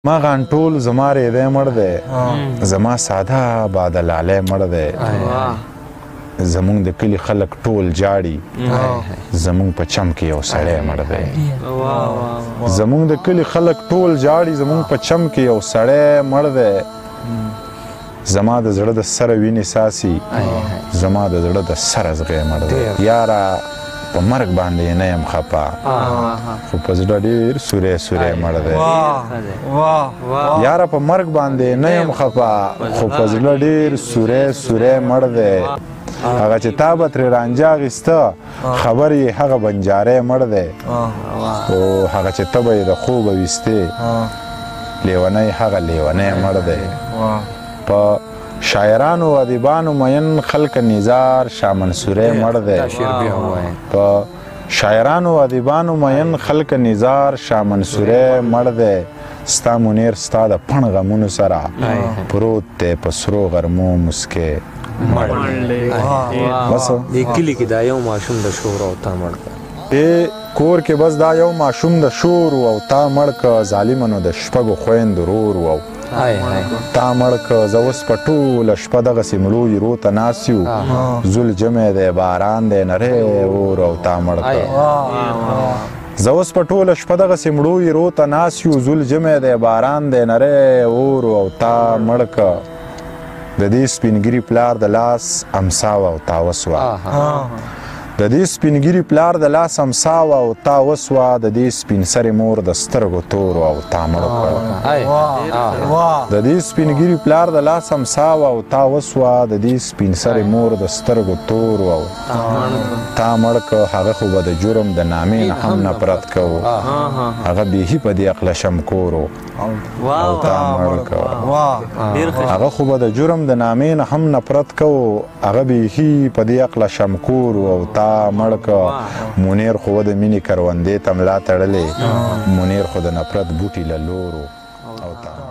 ما غانټول زما ریدی مړ دی زما ساده بادلالی مړ دی زمونږ د کلي خلک ټول جاړي زمونږ په چم کې یو سړی مړ دی زمونږ د کلي خلک ټول جاړي زمونږ په چم کې یو سړی مړ دی زما د زړه د سره وینې ساسي زما د زړه د سره زغی مړ دی یاره په مرګ باندې نه یم خفه خو په زړه ډېر سوری سوری مړ دی یاره په مرګ باندې نه یم خفه خو په زړه ډېر سوری سوری مړ دی هغه چې تا به ترې رانجه اخیسته خبر یې هغه بنجاری مړ دی خو هغه چې ته به یې د خوبه ویستې لیونی هغه لیونی مړ دی په شاعرانو و ادیبانو مین خلک نزار شاه منصوری مړ دی په شاعرانو و ادیبانو مین خلک نزار شاه منصوری مړ دی ستا منیر ستا د پڼ غمونو سره پروت دی په سرو غرمو مسکې مړ دی بس کلي کې دا یو ماشوم د شور او تا مړ کړ کور کې بس دا یو ماشوم د شور او تا مړ که ظالمانو د شپږو خویندو رور او تا مړ که زه اوس په ټوله شپه دغسې مړو یرو ته ناست یو زول جمع دی باران دی نری اور او تا مړ که زه اوس په ټوله شپه دغسې مړو یرو ته ناست یو زول جمع دی باران دی نری اور او تا مړ که د دې سپینګیري پلار د لاس امسا او تا وسوه د دې سپینګیري پلار د لاس امسا او تا وسوه د دې سپین سرې مور د سترګو تور او تا مړ کړ د دې سپینګیري پلار د لاس امسا او تا وسوه د دې سپین سرې مور د سترګو تور او تا مړ که هغه خو به د جرم د نامې نه هم نفرت کوو هغه بیخي په دې عقله شمکور او تا مړ که هغه خو به د جرم د نامې نه هم نفرت کوو هغه بیخي په دې عقله شمکور او تا مړ که منیر خو د مینې کروندې ته ملا تړلې منیر خو د نفرت بوټي له لورو او تا